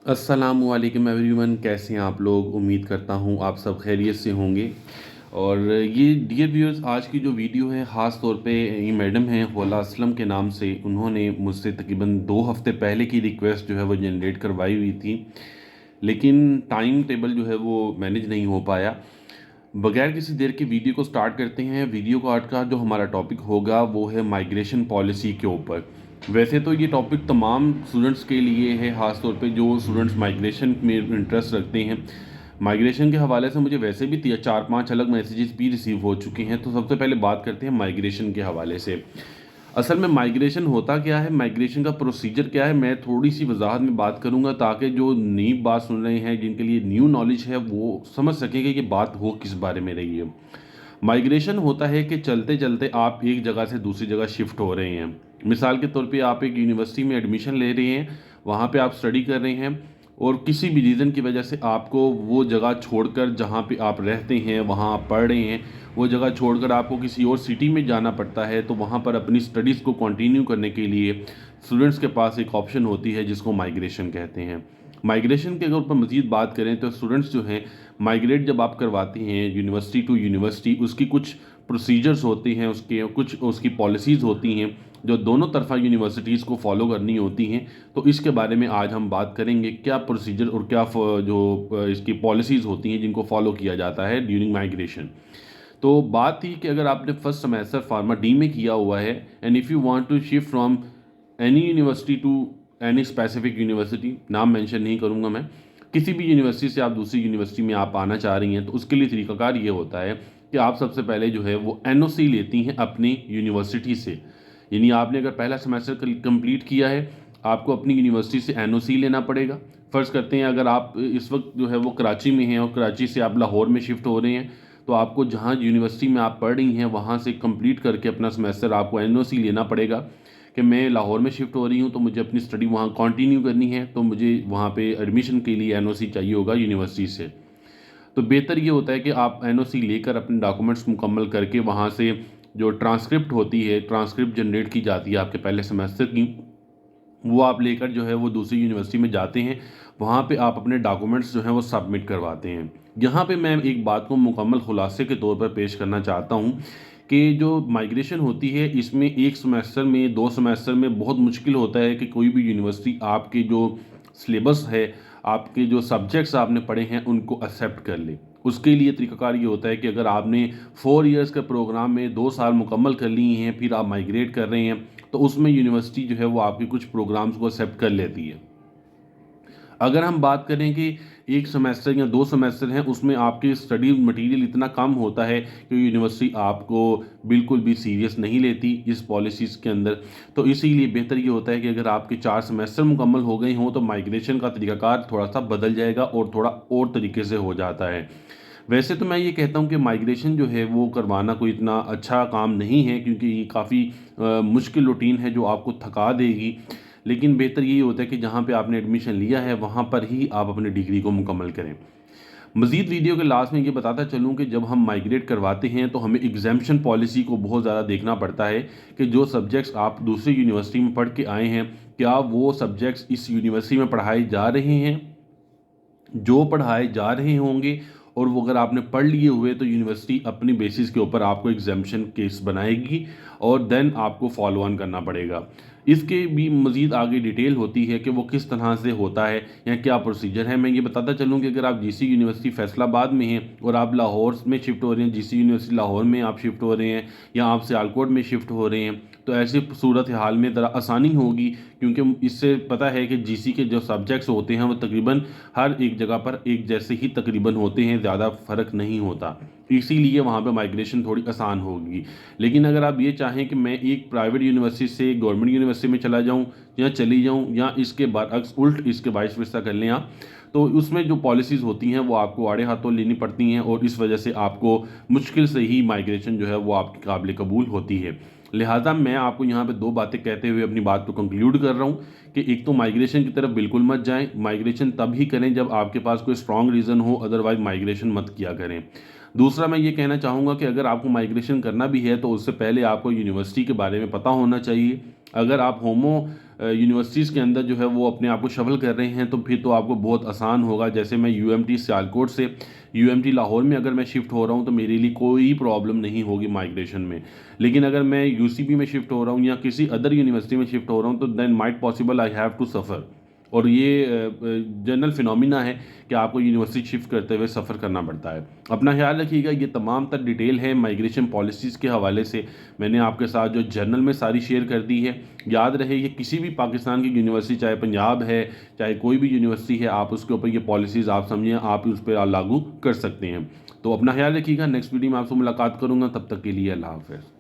अस्सलामुअलैकुम एवरीवन, कैसे हैं आप लोग। उम्मीद करता हूँ आप सब खैरियत से होंगे। और ये डियर व्यूअर्स, आज की जो वीडियो है ख़ास तौर पे ये मैडम हैं होला असलम के नाम से, उन्होंने मुझसे तकरीबन 2 हफ्ते पहले की रिक्वेस्ट जो है वो जनरेट करवाई हुई थी, लेकिन टाइम टेबल जो है वो मैनेज नहीं हो पाया। बगैर किसी देर के वीडियो को स्टार्ट करते हैं। वीडियो का आज का जो हमारा टॉपिक होगा वो है माइग्रेशन पॉलिसी के ऊपर। वैसे तो ये टॉपिक तमाम स्टूडेंट्स के लिए है, ख़ास तौर पे जो स्टूडेंट्स माइग्रेशन में इंटरेस्ट रखते हैं। माइग्रेशन के हवाले से मुझे वैसे भी 4-5 अलग मैसेजेस भी रिसीव हो चुके हैं। तो सबसे पहले बात करते हैं माइग्रेशन के हवाले से। असल में माइग्रेशन होता क्या है, माइग्रेशन का प्रोसीजर क्या है, मैं थोड़ी सी वजाहत में बात करूंगा ताकि जो नई बात सुन रहे हैं, जिनके लिए न्यू नॉलेज है, वो समझ सकेंगे कि बात हो किस बारे में रही है। माइग्रेशन होता है कि चलते चलते आप एक जगह से दूसरी जगह शिफ्ट हो रहे हैं। मिसाल के तौर पे आप एक यूनिवर्सिटी में एडमिशन ले रहे हैं, वहाँ पे आप स्टडी कर रहे हैं, और किसी भी रीज़न की वजह से आपको वो जगह छोड़कर, जहाँ पे आप रहते हैं वहाँ आप पढ़ रहे हैं, वो जगह छोड़कर आपको किसी और सिटी में जाना पड़ता है। तो वहाँ पर अपनी स्टडीज़ को कंटिन्यू करने के लिए स्टूडेंट्स के पास एक ऑप्शन होती है जिसको माइग्रेशन कहते हैं। माइग्रेशन के अगर ऊपर मज़ीद बात करें तो स्टूडेंट्स जो हैं, माइग्रेट जब आप करवाते हैं यूनिवर्सिटी टू यूनिवर्सिटी, उसकी कुछ प्रोसीजर्स होते हैं, उसके कुछ उसकी पॉलिसीज़ होती हैं जो दोनों तरफा यूनिवर्सिटीज़ को फॉलो करनी होती हैं। तो इसके बारे में आज हम बात करेंगे, क्या प्रोसीजर और क्या इसकी पॉलिसीज़ होती हैं जिनको फॉलो किया जाता है ड्यूरिंग माइग्रेशन। तो बात थी कि अगर आपने फर्स्ट सेमेस्टर फार्मा डी में किया हुआ है, and if you want to shift from any university to any specific university, नाम मेंशन नहीं करूंगा मैं, किसी भी यूनिवर्सिटी से आप दूसरी यूनिवर्सिटी में आप आना चाह रही हैं, तो उसके लिए तरीकाकार ये होता है कि आप सबसे पहले जो है वो एनओसी लेती हैं अपनी यूनिवर्सिटी से। यानी आपने अगर पहला सेमेस्टर कंप्लीट किया है, आपको अपनी यूनिवर्सिटी से एनओसी लेना पड़ेगा। फ़र्ज़ करते हैं अगर आप इस वक्त जो है वो कराची में हैं और कराची से आप लाहौर में शिफ्ट हो रहे हैं, तो आपको जहाँ यूनिवर्सिटी में आप पढ़ रही हैं वहाँ से कंप्लीट करके अपना सेमेस्टर आपको एनओसी लेना पड़ेगा कि मैं लाहौर में शिफ्ट हो रही हूँ, तो मुझे अपनी स्टडी वहाँ कंटिन्यू करनी है, तो मुझे वहाँ पे एडमिशन के लिए एनओसी चाहिए होगा यूनिवर्सिटी से। तो बेहतर ये होता है कि आप एनओसी लेकर अपने डॉक्यूमेंट्स मुकम्मल करके वहाँ से जो ट्रांसक्रिप्ट होती है, ट्रांसक्रिप्ट जनरेट की जाती है आपके पहले सेमेस्टर की, वो आप लेकर जो है वो दूसरी यूनिवर्सिटी में जाते हैं। वहाँ पे आप अपने डॉक्यूमेंट्स जो हैं वो सबमिट करवाते हैं। यहाँ पे मैं एक बात को मुकम्मल खुलासे के तौर पर पेश करना चाहता हूँ कि जो माइग्रेशन होती है, इसमें एक सेमेस्टर में, 2 सेमेस्टर में बहुत मुश्किल होता है कि कोई भी यूनिवर्सिटी आपके जो सिलेबस है, आपके जो सब्जेक्ट्स आपने पढ़े हैं, उनको एक्सेप्ट कर ले। उसके लिए तरीकाकार ये होता है कि अगर आपने 4 ईयर्स के प्रोग्राम में 2 साल मुकम्मल कर लिए हैं, फिर आप माइग्रेट कर रहे हैं, तो उसमें यूनिवर्सिटी जो है वो आपके कुछ प्रोग्राम्स को एक्सेप्ट कर लेती है। अगर हम बात करें कि एक सेमेस्टर या 2 सेमेस्टर हैं, उसमें आपके स्टडी मटेरियल इतना कम होता है कि यूनिवर्सिटी आपको बिल्कुल भी सीरियस नहीं लेती इस पॉलिसीज़ के अंदर। तो इसीलिए बेहतर ये होता है कि अगर आपके 4 सेमेस्टर मुकम्मल हो गए हों, तो माइग्रेशन का तरीकाकार थोड़ा सा बदल जाएगा और थोड़ा और तरीके से हो जाता है। वैसे तो मैं ये कहता हूँ कि माइग्रेशन जो है वो करवाना कोई इतना अच्छा काम नहीं है, क्योंकि ये काफ़ी मुश्किल रूटीन है जो आपको थका देगी। लेकिन बेहतर यही होता है कि जहाँ पे आपने एडमिशन लिया है वहाँ पर ही आप अपनी डिग्री को मुकम्मल करें। मज़ीद वीडियो के लास्ट में ये बताता चलूँ कि जब हम माइग्रेट करवाते हैं तो हमें एग्जामिशन पॉलिसी को बहुत ज़्यादा देखना पड़ता है कि जो सब्जेक्ट्स आप दूसरी यूनिवर्सिटी में पढ़ के आए हैं, क्या वो सब्जेक्ट्स इस यूनिवर्सिटी में पढ़ाए जा रहे हैं, जो पढ़ाए जा रहे होंगे। और वो अगर आपने पढ़ लिए हुए, तो यूनिवर्सिटी अपनी बेसिस के ऊपर आपको एग्जामिशन केस बनाएगी और देन आपको फॉलो ऑन करना पड़ेगा। इसके भी मज़ीद आगे डिटेल होती है कि वो किस तरह से होता है या क्या प्रोसीजर है। मैं ये बताता चलूँ कि अगर आप जीसी यूनिवर्सिटी फैसलाबाद में हैं और आप लाहौर में शिफ्ट हो रहे हैं, जीसी यूनिवर्सिटी लाहौर में आप शिफ्ट हो रहे हैं, या आप सियालकोट में शिफ्ट हो रहे हैं, तो ऐसी सूरत हाल में ज़रा आसानी होगी, क्योंकि इससे पता है कि जीसी के जो सब्जेक्ट्स होते हैं वो तकरीबन हर एक जगह पर एक जैसे ही तकरीबन होते हैं, ज़्यादा फ़र्क नहीं होता। इसीलिए वहाँ पे माइग्रेशन थोड़ी आसान होगी। लेकिन अगर आप ये चाहें कि मैं एक प्राइवेट यूनिवर्सिटी से गवर्नमेंट यूनिवर्सिटी में चला जाऊँ या चली जाऊँ, या इसके बरअक्स उल्ट इसके वाइस वर्सा कर लें आप, तो उसमें जो पॉलिसीज़ होती हैं वो आपको आड़े हाथों लेनी पड़ती हैं, और इस वजह से आपको मुश्किल से ही माइग्रेशन जो है वो आपके काबिल कबूल होती है। लिहाजा मैं आपको यहाँ पे 2 बातें कहते हुए अपनी बात को कंक्लूड कर रहा हूँ कि एक तो माइग्रेशन की तरफ बिल्कुल मत जाएं। माइग्रेशन तब ही करें जब आपके पास कोई स्ट्रॉन्ग रीज़न हो, अदरवाइज माइग्रेशन मत किया करें। दूसरा, मैं ये कहना चाहूँगा कि अगर आपको माइग्रेशन करना भी है तो उससे पहले आपको यूनिवर्सिटी के बारे में पता होना चाहिए। अगर आप यूनिवर्सिटीज़ के अंदर जो है वो अपने आप को शफल कर रहे हैं, तो फिर तो आपको बहुत आसान होगा। जैसे मैं यूएमटी सियालकोट से यूएमटी लाहौर में अगर मैं शिफ्ट हो रहा हूँ तो मेरे लिए कोई प्रॉब्लम नहीं होगी माइग्रेशन में। लेकिन अगर मैं यूसीबी में शिफ्ट हो रहा हूँ या किसी अदर यूनिवर्सिटी में शिफ्ट हो रहा हूँ तो then might possible I have to suffer. और ये जनरल फिनोमिना है कि आपको यूनिवर्सिटी शिफ्ट करते हुए सफ़र करना पड़ता है। अपना ख्याल रखिएगा। ये तमाम तर डिटेल है माइग्रेशन पॉलिसीज़ के हवाले से मैंने आपके साथ जो जर्नल में सारी शेयर कर दी है। याद रहे ये किसी भी पाकिस्तान की यूनिवर्सिटी, चाहे पंजाब है चाहे कोई भी यूनिवर्सिटी है, आप उसके ऊपर ये पॉलिसीज़ आप समझें, आप उस पर लागू कर सकते हैं। तो अपना ख्याल रखिएगा। नेक्स्ट वीडियो में आपसे मुलाकात करूँगा, तब तक के लिए अल्लाह हाफ़िज़।